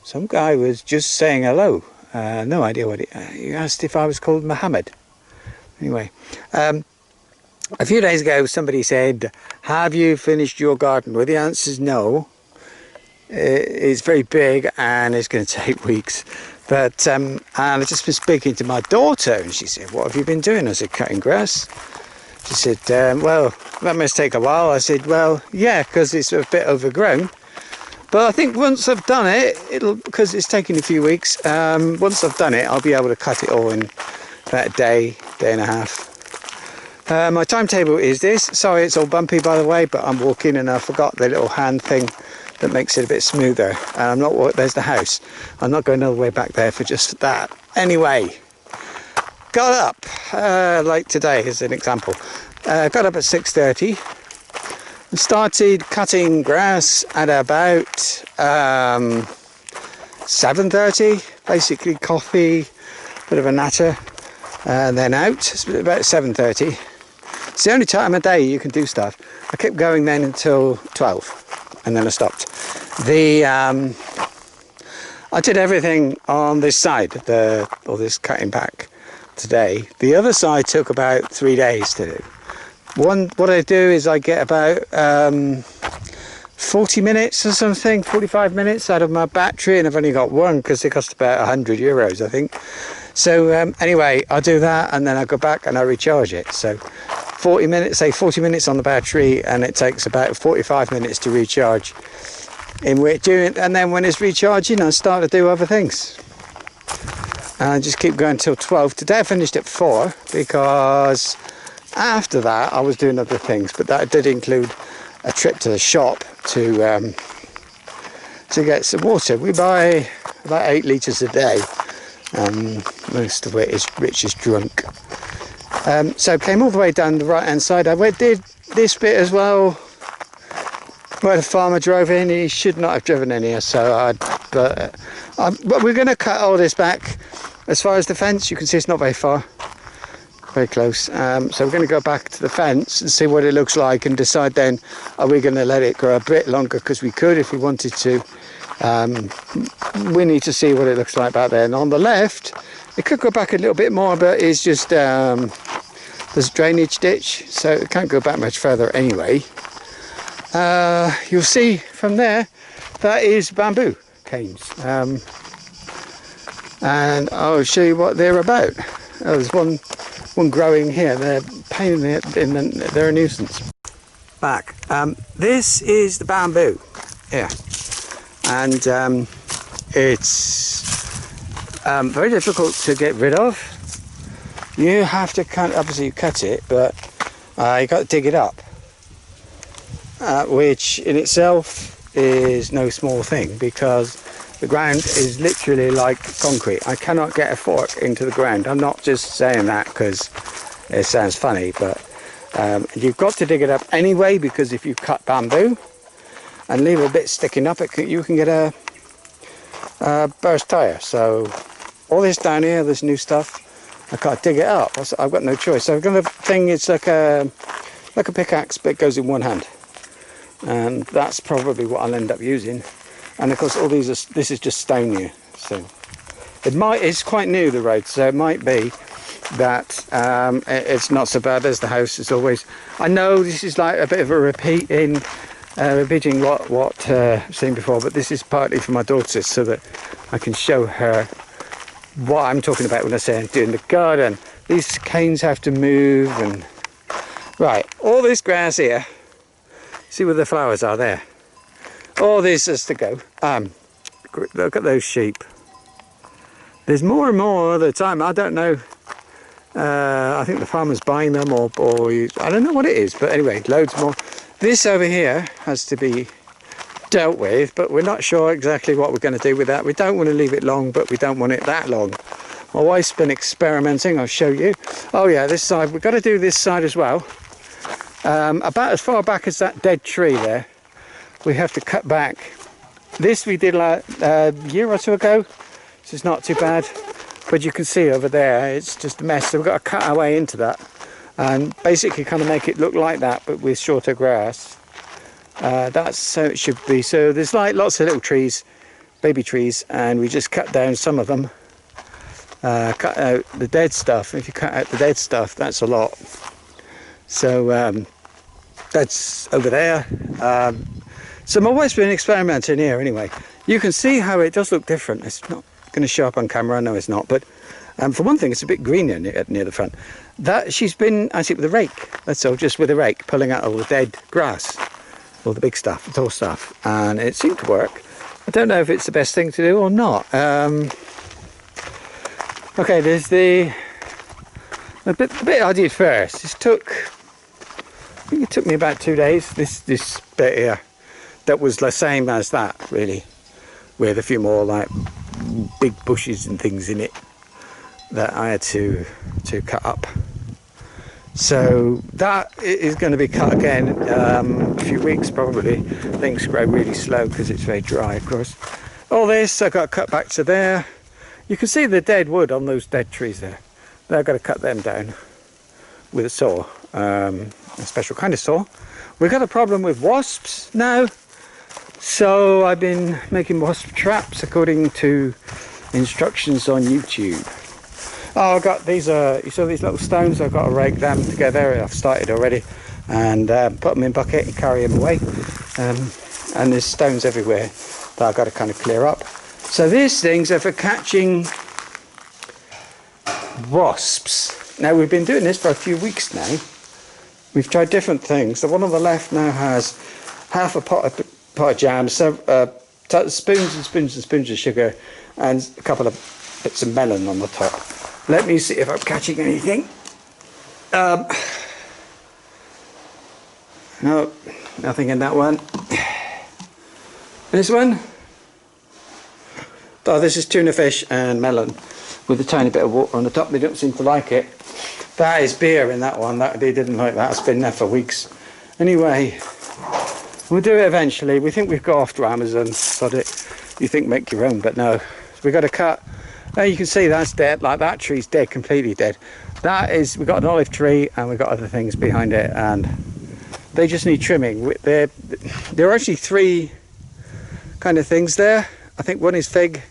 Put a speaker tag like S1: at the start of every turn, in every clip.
S1: Some guy was just saying hello. No idea what he asked if I was called Mohammed. Anyway, a few days ago somebody said, have you finished your garden? Well, the answer is no. It's very big and it's going to take weeks. But and I've just been speaking to my daughter and she said, what have you been doing? I said, cutting grass. She said, well, that must take a while. I said, well, yeah, because it's a bit overgrown. But I think once I've done it, because it's taking a few weeks, once I've done it, I'll be able to cut it all in about a day and a half. My timetable is this. Sorry, it's all bumpy, by the way, but I'm walking and I forgot the little hand thing that makes it a bit smoother. And there's the house. I'm not going all the way back there for just that. Anyway, got up, like today as an example. Got up at 6:30. Started cutting grass at about 7:30. Basically coffee, bit of a natter, and then out. It's about 7:30. It's the only time of day you can do stuff. I kept going then until 12, and then I stopped. I did everything on this side, all this cutting back today. The other side took about 3 days to do. What I do is I get about 40 minutes or something, 45 minutes out of my battery, and I've only got one because it cost about €100, I think. So anyway, I do that and then I go back and I recharge it. So 40 minutes on the battery, and it takes about 45 minutes to recharge. And then when it's recharging, I start to do other things. And I just keep going till 12. Today I finished at 4 because after that I was doing other things, but that did include a trip to the shop to get some water. We buy about 8 litres a day, most of it is Rich is drunk. So came all the way down the right hand side. I did this bit as well where the farmer drove in. He should not have driven in here, but we're going to cut all this back. As far as the fence, you can see it's not very far, very close. So we're going to go back to the fence and see what it looks like and decide then, are we going to let it grow a bit longer, because we could if we wanted to. We need to see what it looks like back there. And on the left, it could go back a little bit more, but it's just there's a drainage ditch, so it can't go back much further anyway. You'll see from there, that is bamboo canes. And I'll show you what they're about. There's one growing here. They're pain they're a nuisance. Back. This is the bamboo. Yeah. And it's very difficult to get rid of. You have to obviously you cut it, but you got to dig it up, which in itself is no small thing, because the ground is literally like concrete. I cannot get a fork into the ground. I'm not just saying that because it sounds funny, but you've got to dig it up anyway, because if you cut bamboo and leave a bit sticking up, you can get a burst tire. So all this down here, this new stuff, I can't dig it up. I've got no choice. So I've got a thing. It's like a pickaxe, but it goes in one hand, and that's probably what I'll end up using. And of course, all these this is just stone here, so it's quite new, the road, so it might be that it's not so bad as the house is always. I know this is like a bit of a repeating what I've seen before, but this is partly for my daughter, so that I can show her what I'm talking about when I say I'm doing the garden. These canes have to move, and right, all this grass here, see where the flowers are there, all this has to go. Look at those sheep. There's more and more all the time. I don't know, I think the farmer's buying them, or I don't know what it is, but anyway, loads more. This over here has to be dealt with, but we're not sure exactly what we're going to do with that. We don't want to leave it long, but we don't want it that long. My wife's been experimenting. I'll show you. Oh yeah, this side, we've got to do this side as well. About as far back as that dead tree there, we have to cut back. This we did like a year or two ago, so it's not too bad, but you can see over there it's just a mess. So we've got to cut our way into that and basically kind of make it look like that, but with shorter grass. That's so it should be. So there's like lots of little trees baby trees, and we just cut down some of them. Cut out the dead stuff. If you cut out the dead stuff, that's a lot. So that's over there. So my wife's been experimenting here anyway. You can see how it does look different. It's not going to show up on camera, I know it's not, but for one thing, it's a bit greener near the front. That she's been actually with a rake, that's all, just with a rake, pulling out all the dead grass, all the big stuff, the tall stuff, and it seemed to work. I don't know if it's the best thing to do or not. Okay, there's the bit I did first. I think it took me about 2 days. This bit here, that was the same as that, really, with a few more like big bushes and things in it that I had to cut up. So that is going to be cut again a few weeks probably. Things grow really slow because it's very dry, of course. All this I got to cut back to there. You can see the dead wood on those dead trees there. I've got to cut them down with a saw, a special kind of saw. We've got a problem with wasps now, so I've been making wasp traps according to instructions on YouTube. Oh, I got these, you saw these little stones, I've got to rake them together. I've started already, and put them in a bucket and carry them away. And there's stones everywhere that I've got to kind of clear up. So these things are for catching wasps. Now we've been doing this for a few weeks now. We've tried different things. The one on the left now has half a pot of jam, spoons and spoons and spoons of sugar, and a couple of bits of melon on the top. Let me see if I'm catching anything. No, nothing in that one. This one? Oh, this is tuna fish and melon with a tiny bit of water on the top. They don't seem to like it. That is beer in that one. They didn't like that. It's been there for weeks. Anyway, we'll do it eventually. We think we've got off to Amazon. Got it. You think make your own, but no. So we've got to cut. Now you can see that's dead. Like that tree's dead, completely dead. That is, we've got an olive tree and we've got other things behind it, and they just need trimming. There are actually three kind of things there. I think one is a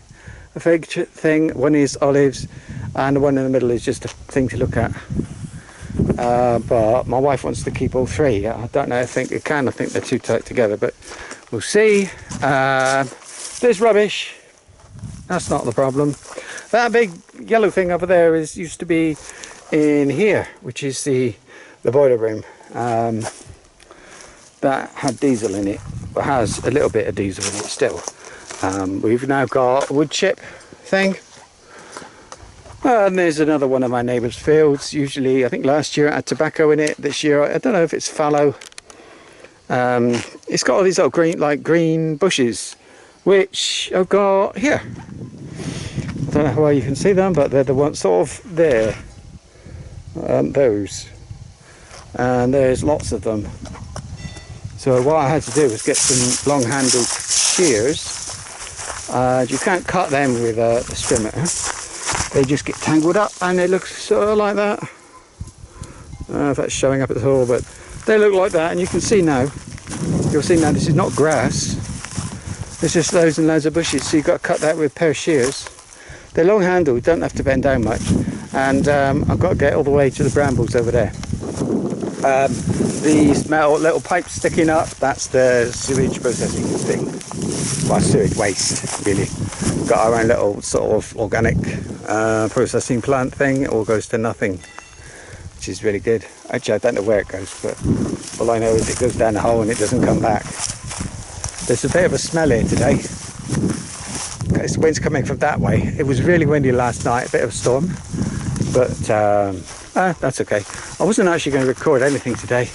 S1: fig thing, one is olives, and the one in the middle is just a thing to look at. But my wife wants to keep all three. I don't know, I think it can. I think they're too tight together, but we'll see. There's rubbish. That's not the problem. That big yellow thing over there used to be in here, which is the boiler room. That had diesel in it, but has a little bit of diesel in it still. We've now got a wood chip thing. And there's another one of my neighbour's fields. Usually, I think last year it had tobacco in it. This year, I don't know if it's fallow. It's got all these little green bushes, which I've got here. I don't know how well you can see them, but they're the ones sort of there. Those. And there's lots of them. So what I had to do was get some long-handled shears. You can't cut them with a strimmer. They just get tangled up and they look sort of like that. I don't know if that's showing up at all, but they look like that, and you can see now, you'll see now this is not grass. There's just loads and loads of bushes, so you've got to cut that with a pair of shears. They're long handled, don't have to bend down much. And I've got to get all the way to the brambles over there. These metal little pipes sticking up, that's the sewage processing thing. Well, sewage waste, really. Got our own little sort of organic processing plant thing. It all goes to nothing, which is really good. Actually, I don't know where it goes, but all I know is it goes down the hole and it doesn't come back. There's a bit of a smell here today. It's wind's coming from that way. It was really windy last night, a bit of a storm, but that's okay. I wasn't actually going to record anything today.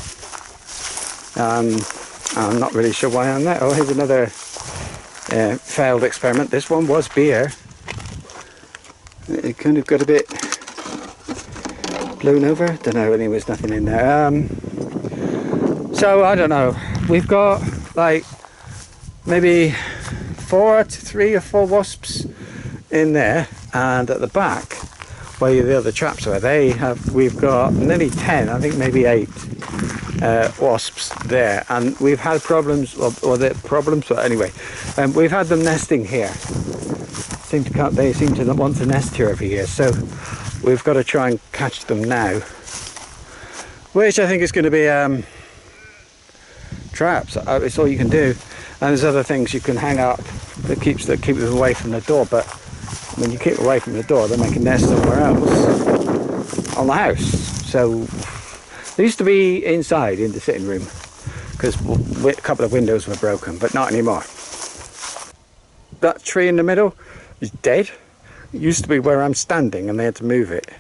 S1: I'm not really sure why I'm there. Oh, here's another failed experiment. This one was beer. It kind of got a bit blown over. Don't know, there was nothing in there. So I don't know. We've got like maybe 3 or 4 wasps in there, and at the back where the other traps are, we've got nearly 10, I think maybe 8. wasps there, and we've had problems, or the problems, but anyway, we've had them nesting here. They seem to want to nest here every year, so we've got to try and catch them now, which I think is going to be traps. It's all you can do, and there's other things you can hang up that keep them away from the door, but when you keep away from the door, they make a nest somewhere else on the house. So they used to be inside in the sitting room because a couple of windows were broken, but not anymore. That tree in the middle is dead. It used to be where I'm standing and they had to move it,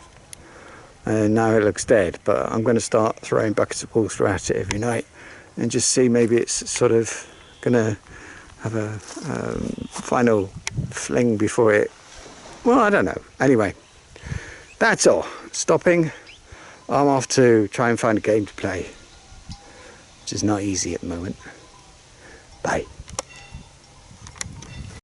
S1: and now it looks dead. But I'm going to start throwing buckets of water at it every night and just see, maybe it's sort of going to have a final fling before it, well, I don't know. Anyway, that's all. Stopping. I'm off to try and find a game to play, which is not easy at the moment. Bye.